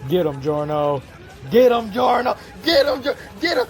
Get him, Giorno. Get him, Giorno. Get him, get him.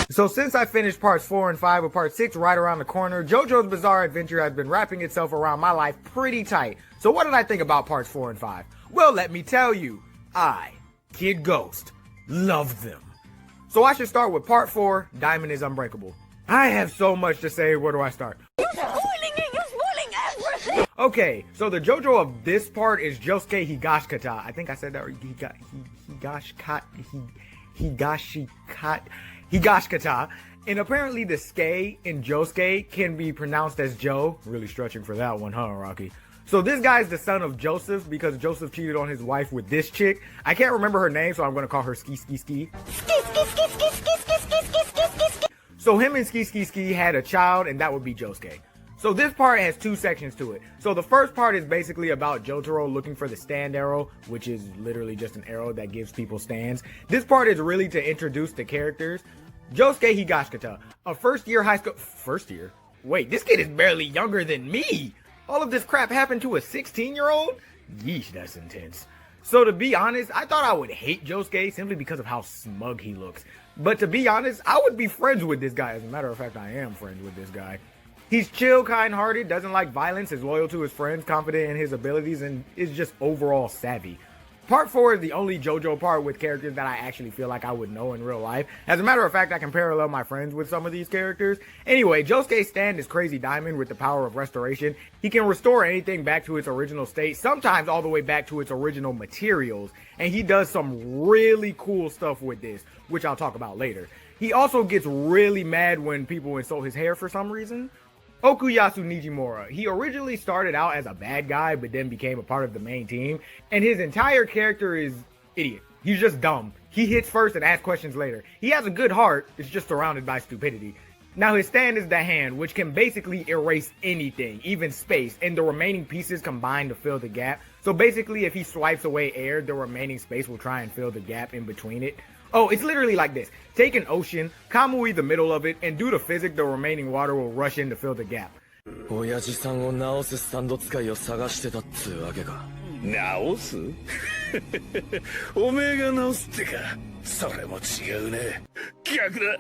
So since I finished parts 4 and 5 with part 6 right around the corner, JoJo's Bizzare Adventure has been wrapping itself around my life pretty tight. So what did I think about parts 4 and 5? Well, let me tell you, I, Kid Ghost, loved them. So I should start with part 4, Diamond is Unbreakable. I have so much to say, where do I start? You're spoiling everything! Okay, so the JoJo of this part is Josuke Higashikata. I think I said that right. Higashikata. And apparently the Ske in Josuke can be pronounced as Joe. Really stretching for that one, huh, Rocky? So this guy's the son of Joseph because Joseph cheated on his wife with this chick. I can't remember her name, so I'm going to call her Ski. So him and Ski had a child, and that would be Josuke. So this part has 2 sections to it. So the first part is basically about Jotaro looking for the stand arrow, which is literally just an arrow that gives people stands. This part is really to introduce the characters. Josuke Higashikata, a first-year high school... First year? Wait, this kid is barely younger than me! All of this crap happened to a 16-year-old? Yeesh, that's intense. So to be honest, I thought I would hate Josuke simply because of how smug he looks. But to be honest, I would be friends with this guy. As a matter of fact, I am friends with this guy. He's chill, kind-hearted, doesn't like violence, is loyal to his friends, confident in his abilities, and is just overall savvy. Part 4 is the only JoJo part with characters that I actually feel like I would know in real life. As a matter of fact, I can parallel my friends with some of these characters. Anyway, Josuke's stand is Crazy Diamond with the power of restoration. He can restore anything back to its original state, sometimes all the way back to its original materials. And he does some really cool stuff with this, which I'll talk about later. He also gets really mad when people insult his hair for some reason. Okuyasu Nijimura. He originally started out as a bad guy, but then became a part of the main team. And his entire character is idiot. He's just dumb. He hits first and asks questions later. He has a good heart, it's just surrounded by stupidity. Now his stand is the hand, which can basically erase anything, even space, and the remaining pieces combine to fill the gap. So basically if he swipes away air, the remaining space will try and fill the gap in between it. Oh, it's literally like this. Take an ocean, Kamui the middle of it, and due to physics, the remaining water will rush in to fill the gap. 親父さんを直すスタンド使いを探してたっつうわけか。直すおめえが直すってか。それも違うね。逆だ。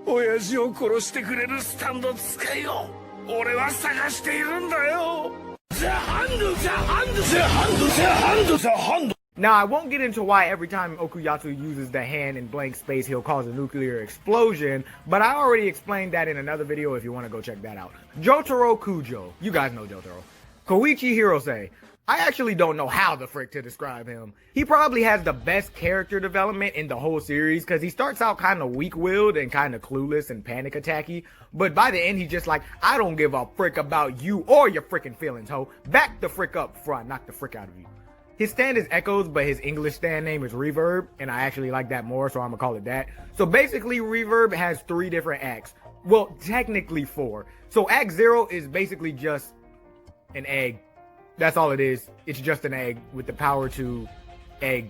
親父を殺してくれるスタンド使いを俺は探しているんだよ。The Hand, the Hand, the Hand, the Hand, the Hand. Now, I won't get into why every time Okuyasu uses the hand in blank space, he'll cause a nuclear explosion, but I already explained that in another video if you want to go check that out. Jotaro Kujo. You guys know Jotaro. Koichi Hirose. I actually don't know how the frick to describe him. He probably has the best character development in the whole series because he starts out kind of weak-willed and kind of clueless and panic attacky, but by the end he's just like, I don't give a frick about you or your frickin' feelings, ho. Back the frick up before I knock the frick out of you. His stand is Echoes, but his English stand name is Reverb, and I actually like that more, so I'm gonna call it that. So basically, Reverb has 3 different acts. Well, technically 4. So Act 0 is basically just an egg. That's all it is. It's just an egg with the power to egg.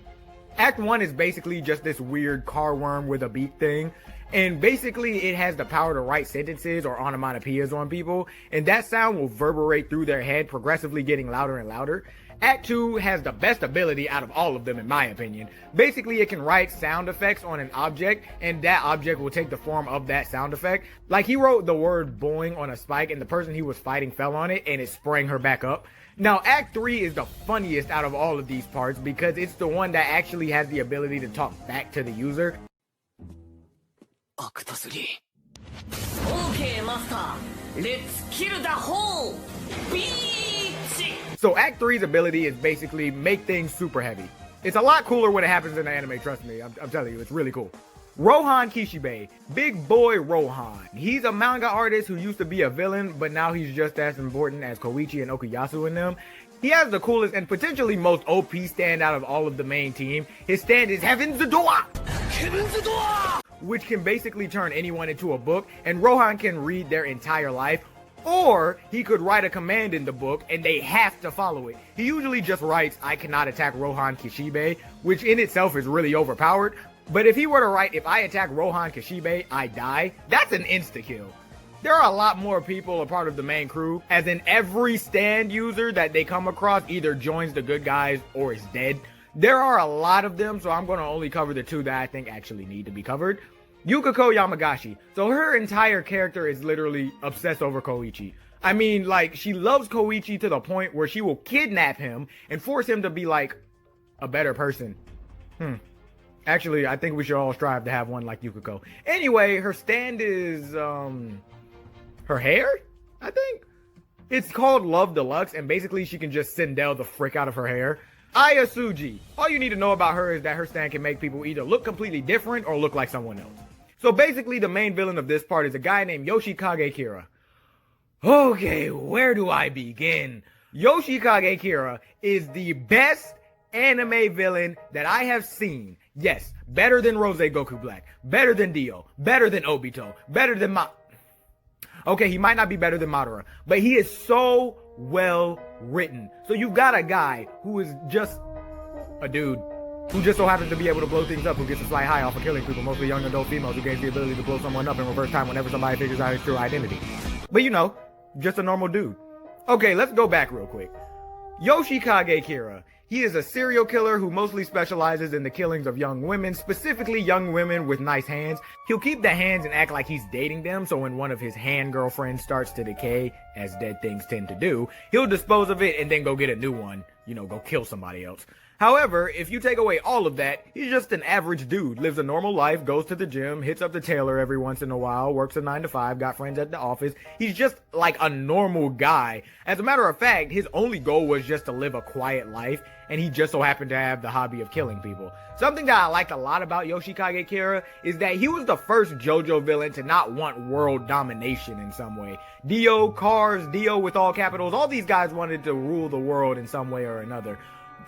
Act 1 is basically just this weird car worm with a beak thing. And basically, it has the power to write sentences or onomatopoeias on people, and that sound will reverberate through their head, progressively getting louder and louder. Act 2 has the best ability out of all of them in my opinion. Basically, it can write sound effects on an object, and that object will take the form of that sound effect. Like he wrote the word boing on a spike, and the person he was fighting fell on it, and it sprang her back up. Now, Act 3 is the funniest out of all of these parts because it's the one that actually has the ability to talk back to the user. Act 3. Okay, master. Let's kill the whole beach! So Act 3's ability is basically make things super heavy. It's a lot cooler when it happens in the anime, trust me. I'm telling you, it's really cool. Rohan Kishibe, big boy Rohan. He's a manga artist who used to be a villain, but now he's just as important as Koichi and Okuyasu in them. He has the coolest and potentially most OP stand out of all of the main team. His stand is Heaven's Door! Heaven's Door! Which can basically turn anyone into a book, and Rohan can read their entire life. Or he could write a command in the book and they have to follow it. He usually just writes, I cannot attack Rohan Kishibe, which in itself is really overpowered. But if he were to write, if I attack Rohan Kishibe, I die, that's an insta-kill. There are a lot more people a part of the main crew, as in every stand user that they come across either joins the good guys or is dead. There are a lot of them, so I'm going to only cover the two that I think actually need to be covered. Yukiko Yamagashi. So her entire character is literally obsessed over Koichi. I mean, like, she loves Koichi to the point where she will kidnap him and force him to be, like, a better person. Actually, I think we should all strive to have one like Yukiko. Anyway, her stand is, her hair, I think? It's called Love Deluxe, and basically she can just Sindel the frick out of her hair. Aya Tsuji. All you need to know about her is that her stand can make people either look completely different or look like someone else. So basically, the main villain of this part is a guy named Yoshikage Kira. Okay, where do I begin? Yoshikage Kira is the best anime villain that I have seen. Yes, better than Rose Goku Black, better than Dio, better than Obito, better than Okay, he might not be better than Madara, but he is so well written. So you've got a guy who is just a dude who just so happens to be able to blow things up, who gets to fly high off of killing people, mostly young adult females, who gains the ability to blow someone up in reverse time whenever somebody figures out his true identity. But you know, just a normal dude. Okay, let's go back real quick. Yoshikage Kira. He is a serial killer who mostly specializes in the killings of young women, specifically young women with nice hands. He'll keep the hands and act like he's dating them, so when one of his hand girlfriends starts to decay, as dead things tend to do, he'll dispose of it and then go get a new one, you know, go kill somebody else. However, if you take away all of that, he's just an average dude, lives a normal life, goes to the gym, hits up the tailor every once in a while, works a 9 to 5, got friends at the office. He's just like a normal guy. As a matter of fact, his only goal was just to live a quiet life, and he just so happened to have the hobby of killing people. Something that I liked a lot about Yoshikage Kira is that he was the first JoJo villain to not want world domination in some way. Dio, Cars, Dio with all capitals, all these guys wanted to rule the world in some way or another.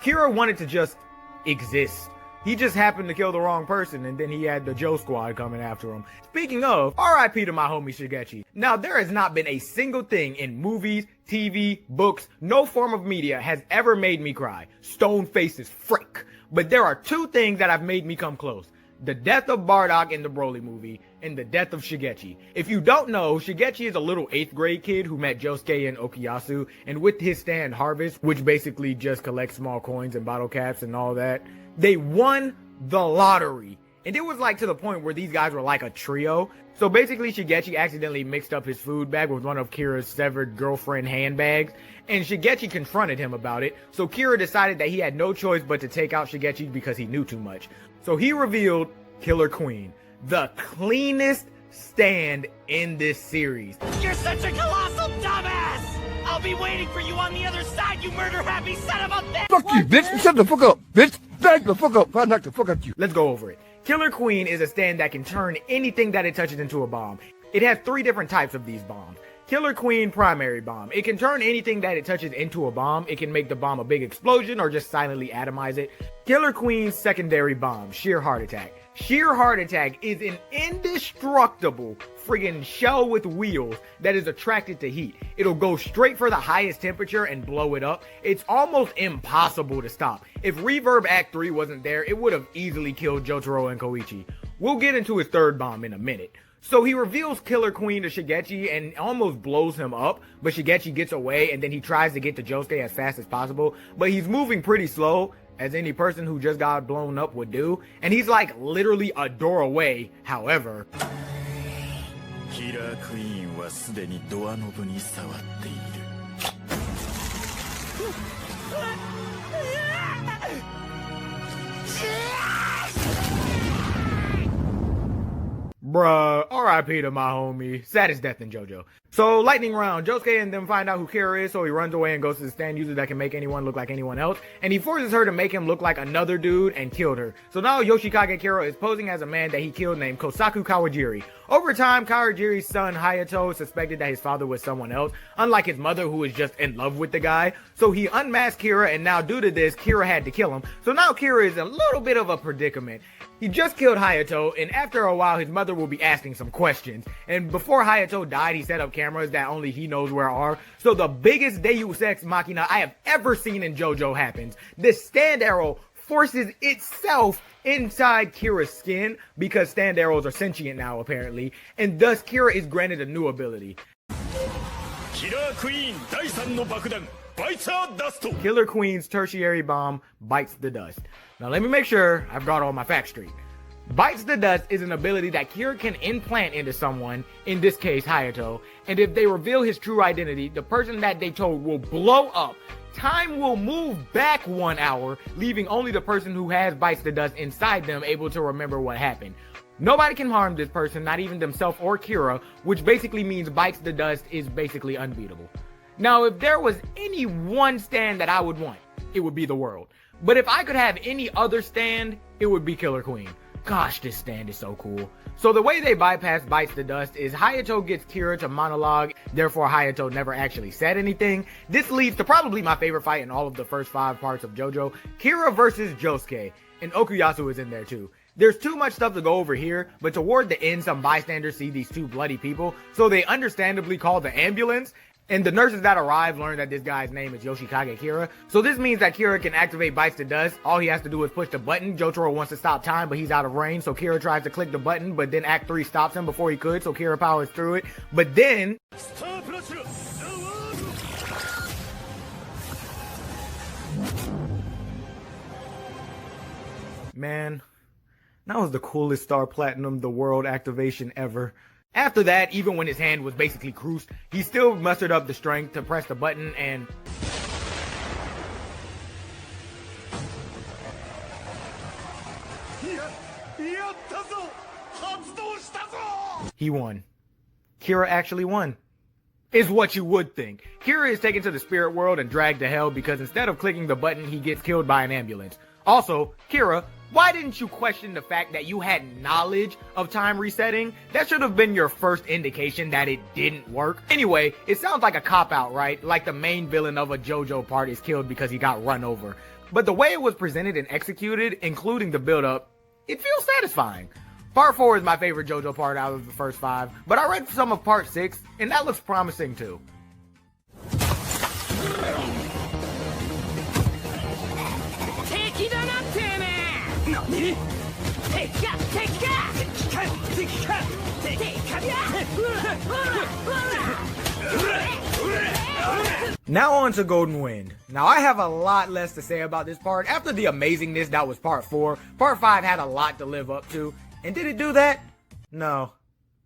Kira wanted to just exist. He just happened to kill the wrong person, and then he had the Joe Squad coming after him. Speaking of, RIP to my homie Shigechi. Now, there has not been a single thing in movies, TV, books, no form of media has ever made me cry. Stone face is frick. But there are two things that have made me come close. The death of Bardock in the Broly movie, and the death of Shigechi. If you don't know, Shigechi is a little 8th grade kid who met Josuke and Okuyasu, and with his stand Harvest, which basically just collects small coins and bottle caps and all that, they won the lottery. And it was like to the point where these guys were like a trio. So basically Shigechi accidentally mixed up his food bag with one of Kira's severed girlfriend handbags, and Shigechi confronted him about it. So Kira decided that he had no choice but to take out Shigechi because he knew too much. So he revealed Killer Queen, the cleanest stand in this series. You're such a colossal dumbass! I'll be waiting for you on the other side, you murder-happy son of a bitch! Fuck you, bitch! Shut the fuck up, bitch! Back the fuck up! I'll knock the fuck out you. Let's go over it. Killer Queen is a stand that can turn anything that it touches into a bomb. It has 3 different types of these bombs. Killer Queen primary bomb. It can turn anything that it touches into a bomb. It can make the bomb a big explosion or just silently atomize it. Killer Queen's secondary bomb, sheer heart attack. Sheer heart attack is an indestructible friggin' shell with wheels that is attracted to heat. It'll go straight for the highest temperature and blow it up. It's almost impossible to stop. If Reverb Act 3 wasn't there, it would have easily killed Jotaro and Koichi. We'll get into his third bomb in a minute. So he reveals Killer Queen to Shigechi and almost blows him up, but Shigechi gets away and then he tries to get to Josuke as fast as possible, but he's moving pretty slow, as any person who just got blown up would do, and he's like literally a door away. However, Killer Queen はすでにドアノブに触っている。Bruh, R.I.P. to my homie. Saddest death in JoJo. So, lightning round. Josuke and them find out who Kira is, so he runs away and goes to the stand user that can make anyone look like anyone else. And he forces her to make him look like another dude and killed her. So now Yoshikage Kira is posing as a man that he killed named Kosaku Kawajiri. Over time, Kawajiri's son Hayato suspected that his father was someone else, unlike his mother who was just in love with the guy. So he unmasked Kira, and now due to this, Kira had to kill him. So now Kira is in a little bit of a predicament. He just killed Hayato, and after a while, his mother will be asking some questions. And before Hayato died, he set up cameras that only he knows where are. So the biggest Deus Ex Machina I have ever seen in JoJo happens. This stand arrow forces itself inside Kira's skin because stand arrows are sentient now, apparently. And thus, Kira is granted a new ability. Killer Queen 第3の爆弾 Bites Dust. Killer Queen's tertiary bomb bites the dust. Now let me make sure I've got all my facts straight. Bites the dust is an ability that Kira can implant into someone, in this case Hayato, and if they reveal his true identity, the person that they told will blow up. Time will move back 1 hour, leaving only the person who has Bites the Dust inside them able to remember what happened. Nobody can harm this person, not even themselves or Kira, which basically means Bites the Dust is basically unbeatable. Now, if there was any one stand that I would want, it would be the world. But if I could have any other stand, it would be Killer Queen. Gosh, this stand is so cool. So the way they bypass Bites the Dust is Hayato gets Kira to monologue, therefore Hayato never actually said anything. This leads to probably my favorite fight in all of the first 5 parts of JoJo, Kira versus Josuke, and Okuyasu is in there too. There's too much stuff to go over here, but toward the end some bystanders see these 2 bloody people, so they understandably call the ambulance. And the nurses that arrive learn that this guy's name is Yoshikage Kira. So this means that Kira can activate Bites the Dust. All he has to do is push the button. Jotaro wants to stop time, but he's out of range. So Kira tries to click the button, but then Act 3 stops him before he could. So Kira powers through it. But then... Man, that was the coolest Star Platinum the World activation ever. After that, even when his hand was basically creased, he still mustered up the strength to press the button and... He won. Kira actually won. Is what you would think. Kira is taken to the spirit world and dragged to hell because instead of clicking the button, he gets killed by an ambulance. Also, Kira, why didn't you question the fact that you had knowledge of time resetting? That should have been your first indication that it didn't work. Anyway, it sounds like a cop-out, right? Like the main villain of a JoJo part is killed because he got run over. But the way it was presented and executed, including the build-up, it feels satisfying. Part 4 is my favorite JoJo part out of the first 5, but I read some of Part 6, and that looks promising too. Now on to Golden Wind. Now I have a lot less to say about this part. After the amazingness that was Part 4, Part 5 had a lot to live up to. And did it do that? No,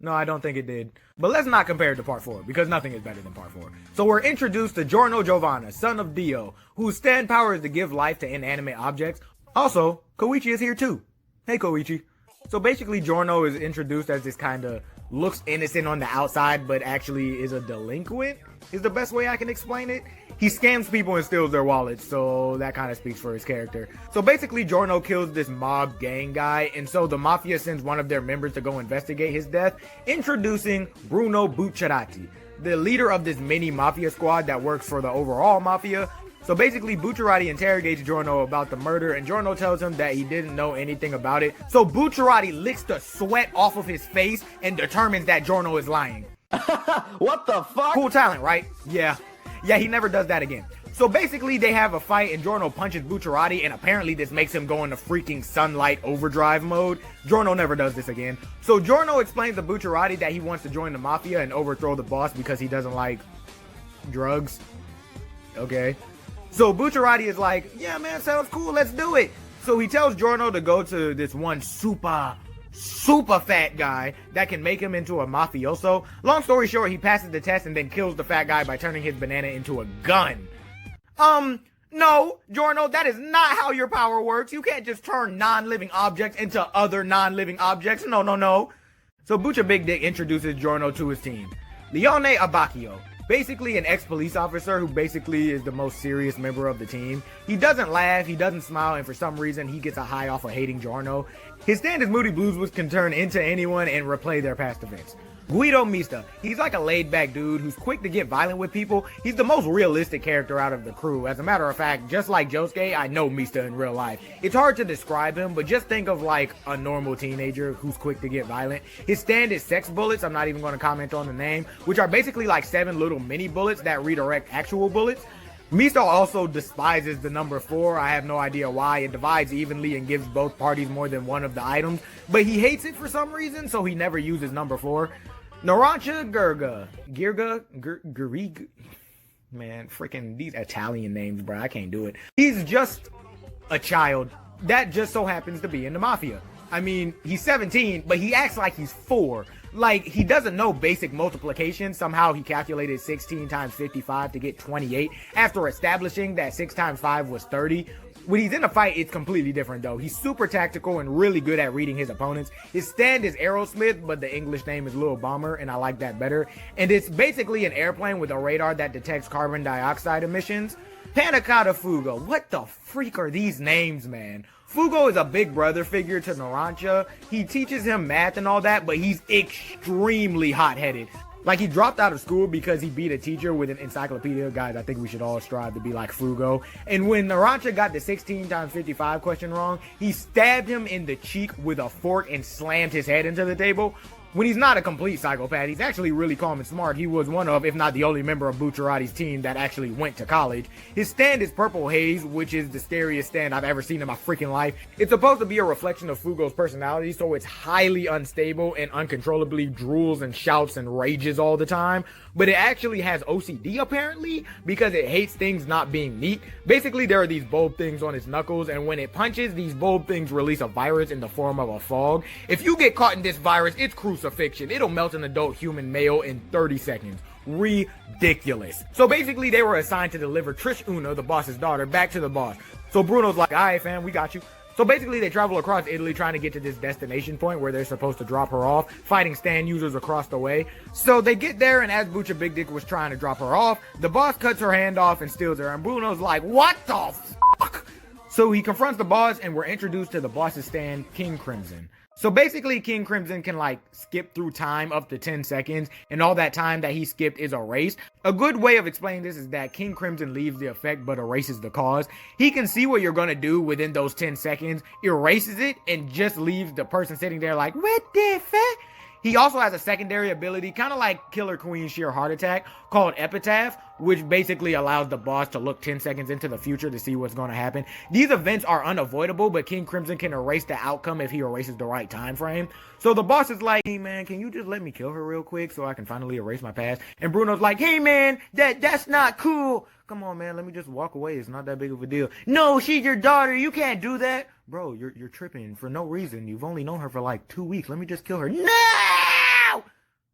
I don't think it did. But let's not compare it to Part 4, because nothing is better than Part 4. So we're introduced to Giorno Giovanna, son of Dio, whose stand power is to give life to inanimate objects. Also, Koichi is here too. Hey Koichi. So basically Giorno is introduced as this kind of looks innocent on the outside, but actually is a delinquent, is the best way I can explain it. He scams people and steals their wallets, so that kind of speaks for his character. So basically Giorno kills this mob gang guy, and so the mafia sends one of their members to go investigate his death, introducing Bruno Bucciarati, the leader of this mini mafia squad that works for the overall mafia. So basically Bucciarati interrogates Giorno about the murder, and Giorno tells him that he didn't know anything about it. So Bucciarati licks the sweat off of his face and determines that Giorno is lying. What the fuck? Cool talent, right? Yeah, he never does that again. So basically they have a fight and Giorno punches Bucciarati, and apparently this makes him go into freaking sunlight overdrive mode. Giorno never does this again. So Giorno explains to Bucciarati that he wants to join the mafia and overthrow the boss because he doesn't like drugs. Okay. So Bucciarati is like, yeah man, sounds cool, let's do it. So he tells Giorno to go to this one super fat guy that can make him into a mafioso. Long story short, he passes the test and then kills the fat guy by turning his banana into a gun. No, Giorno, that is not how your power works. You can't just turn non-living objects into other non-living objects. No. So Bucha Big Dick introduces Giorno to his team. Leone Abacchio, basically an ex-police officer who basically is the most serious member of the team. He doesn't laugh, he doesn't smile, and for some reason he gets a high off of hating Giorno. His stand is Moody Blues, which can turn into anyone and replay their past events. Guido Mista, he's like a laid-back dude who's quick to get violent with people. He's the most realistic character out of the crew. As a matter of fact, just like Josuke, I know Mista in real life. It's hard to describe him, but just think of like a normal teenager who's quick to get violent. His stand is sex bullets, I'm not even going to comment on the name, which are basically like 7 little mini bullets that redirect actual bullets. Mista also despises the number 4. I have no idea why. It divides evenly and gives both parties more than one of the items, but he hates it for some reason, so he never uses number 4. Narancha Gurga, man, freaking these Italian names, bro, I can't do it. He's just a child that just so happens to be in the mafia. I mean, he's 17, but he acts like he's 4. Like, he doesn't know basic multiplication. Somehow he calculated 16 times 55 to get 28 after establishing that 6 times 5 was 30. When he's in a fight, it's completely different though. He's super tactical and really good at reading his opponents. His stand is Aerosmith, but the English name is Lil Bomber, and I like that better. And it's basically an airplane with a radar that detects carbon dioxide emissions. Panicotta Fugo. What the freak are these names, man? Fugo is a big brother figure to Narancha. He teaches him math and all that, but he's extremely hot-headed. Like, he dropped out of school because he beat a teacher with an encyclopedia. Guys, I think we should all strive to be like Fugo. And when Narancha got the 16 times 55 question wrong, he stabbed him in the cheek with a fork and slammed his head into the table. When he's not a complete psychopath, he's actually really calm and smart. He was one of, if not the only member of Bucciarati's team that actually went to college. His stand is Purple Haze, which is the scariest stand I've ever seen in my freaking life. It's supposed to be a reflection of Fugo's personality, so it's highly unstable and uncontrollably drools and shouts and rages all the time. But it actually has OCD apparently, because it hates things not being neat. Basically, there are these bulb things on its knuckles, and when it punches, these bulb things release a virus in the form of a fog. If you get caught in this virus, it's crucifixion. It'll melt an adult human male in 30 seconds. Ridiculous. So basically, they were assigned to deliver Trish Una, the boss's daughter, back to the boss. So Bruno's like, alright fam, we got you. So basically, they travel across Italy trying to get to this destination point where they're supposed to drop her off, fighting stand users across the way. So they get there, and as Bucha Big Dick was trying to drop her off, the boss cuts her hand off and steals her, and Bruno's like, what the fuck? So he confronts the boss, and we're introduced to the boss's stand, King Crimson. So basically, King Crimson can like skip through time up to 10 seconds, and all that time that he skipped is erased. A good way of explaining this is that King Crimson leaves the effect but erases the cause. He can see what you're gonna do within those 10 seconds, erases it, and just leaves the person sitting there like, what the fuck? He also has a secondary ability, kind of like Killer Queen's sheer heart attack, called Epitaph, which basically allows the boss to look 10 seconds into the future to see what's going to happen. These events are unavoidable, but King Crimson can erase the outcome if he erases the right time frame. So the boss is like, hey man, can you just let me kill her real quick so I can finally erase my past? And Bruno's like, hey man, that's not cool. Come on man, let me just walk away. It's not that big of a deal. No, she's your daughter. You can't do that. Bro, you're tripping for no reason. You've only known her for like 2 weeks. Let me just kill her. No!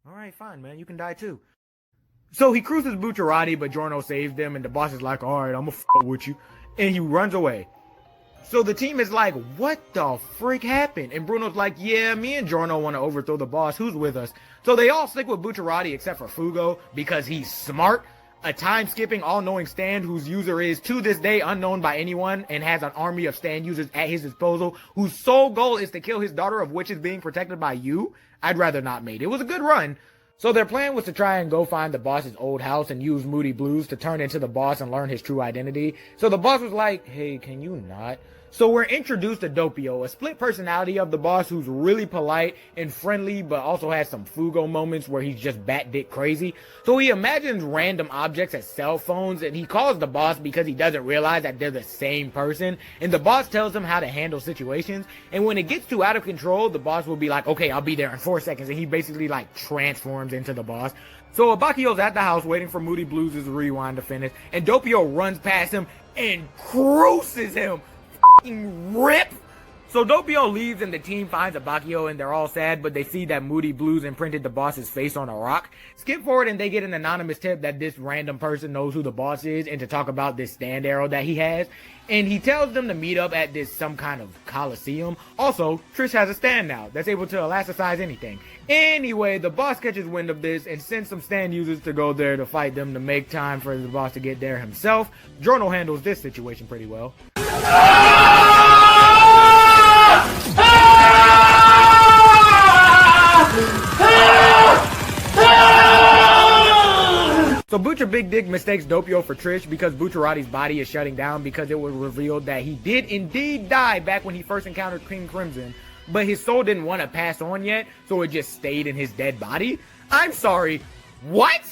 Alright, fine, man. You can die too. So he cruises Bucciarati, but Giorno saves them, and the boss is like, alright, I'm gonna f*** with you. And he runs away. So the team is like, what the freak happened? And Bruno's like, yeah, me and Giorno want to overthrow the boss. Who's with us? So they all stick with Bucciarati except for Fugo, because he's smart. A time-skipping, all-knowing stand whose user is, to this day, unknown by anyone and has an army of stand users at his disposal whose sole goal is to kill his daughter, of which is being protected by you. I'd rather not, mate. It was a good run. So their plan was to try and go find the boss's old house and use Moody Blues to turn into the boss and learn his true identity. So the boss was like, hey, can you not? So we're introduced to Doppio, a split personality of the boss who's really polite and friendly, but also has some Fugo moments where he's just bat dick crazy. So he imagines random objects as cell phones, and he calls the boss because he doesn't realize that they're the same person. And the boss tells him how to handle situations. And when it gets too out of control, the boss will be like, okay, I'll be there in 4 seconds. And he basically like transforms into the boss. So Abacchio's at the house waiting for Moody Blues' rewind to finish, and Doppio runs past him and cruises him. Rip. So Doppio leaves and the team finds Abakio and they're all sad, but they see that Moody Blues imprinted the boss's face on a rock. Skip forward and they get an anonymous tip that this random person knows who the boss is and to talk about this stand arrow that he has. And he tells them to meet up at this some kind of coliseum. Also, Trish has a stand now that's able to elasticize anything. Anyway, the boss catches wind of this and sends some stand users to go there to fight them to make time for the boss to get there himself. Giorno handles this situation pretty well. So Butcher Big Dick mistakes Doppio for Trish because Bucciarati's body is shutting down because it was revealed that he did indeed die back when he first encountered King Crimson, but his soul didn't want to pass on yet, so it just stayed in his dead body. I'm sorry, what?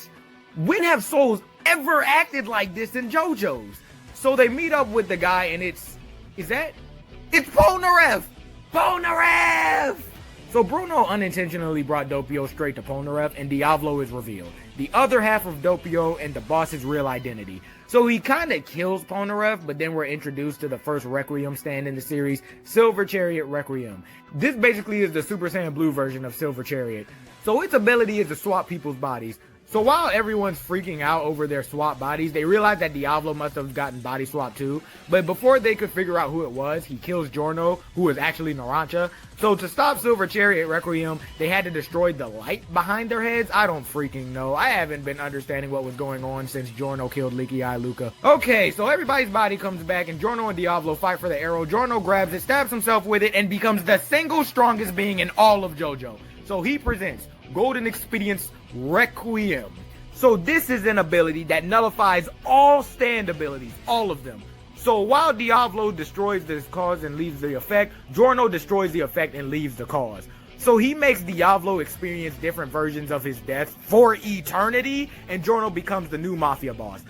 When have souls ever acted like this in JoJo's? So they meet up with the guy and it's Polnareff! Polnareff! So Bruno unintentionally brought Doppio straight to Polnareff and Diavolo is revealed. The other half of Doppio and the boss's real identity. So he kinda kills Polnareff, but then we're introduced to the first Requiem stand in the series, Silver Chariot Requiem. This basically is the Super Saiyan Blue version of Silver Chariot. So its ability is to swap people's bodies. So while everyone's freaking out over their swap bodies, they realize that Diavolo must have gotten body swapped too. But before they could figure out who it was, he kills Giorno, who is actually Narancia. So to stop Silver Chariot Requiem, they had to destroy the light behind their heads. I don't freaking know. I haven't been understanding what was going on since Giorno killed Leaky Eye Luca. Okay, so everybody's body comes back and Giorno and Diavolo fight for the arrow. Giorno grabs it, stabs himself with it, and becomes the single strongest being in all of JoJo. So he presents Golden Expedience Requiem. So this is an ability that nullifies all stand abilities, all of them. So while Diavolo destroys the cause and leaves the effect, Giorno destroys the effect and leaves the cause. So he makes Diavolo experience different versions of his death for eternity, and Giorno becomes the new Mafia boss.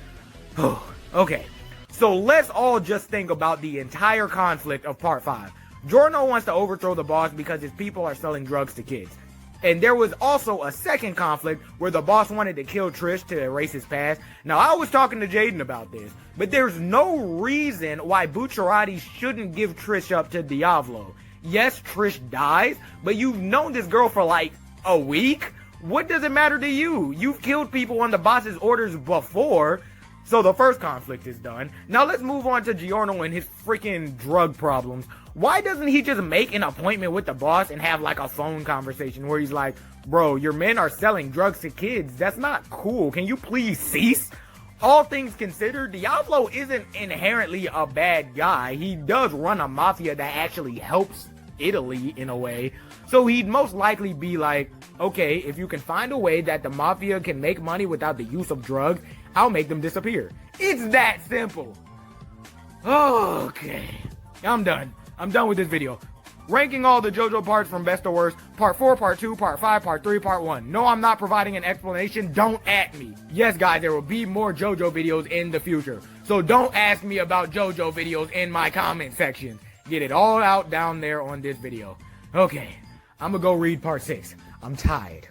Okay, so let's all just think about the entire conflict of Part 5. Giorno wants to overthrow the boss because his people are selling drugs to kids. And there was also a second conflict where the boss wanted to kill Trish to erase his past. Now, I was talking to Jaden about this, but there's no reason why Bucciarati shouldn't give Trish up to Diavolo. Yes, Trish dies, but you've known this girl for like a week? What does it matter to you? You've killed people on the boss's orders before. So the first conflict is done. Now let's move on to Giorno and his freaking drug problems. Why doesn't he just make an appointment with the boss and have like a phone conversation where he's like, bro, your men are selling drugs to kids. That's not cool. Can you please cease? All things considered, Diavolo isn't inherently a bad guy. He does run a mafia that actually helps Italy in a way. So he'd most likely be like, okay, if you can find a way that the mafia can make money without the use of drugs, I'll make them disappear. It's that simple. Okay, I'm done. I'm done with this video. Ranking all the JoJo parts from best to worst. Part 4, Part 2, Part 5, Part 3, Part 1. No, I'm not providing an explanation. Don't at me. Yes, guys, there will be more JoJo videos in the future. So don't ask me about JoJo videos in my comment section. Get it all out down there on this video. Okay, I'm gonna go read Part 6. I'm tired.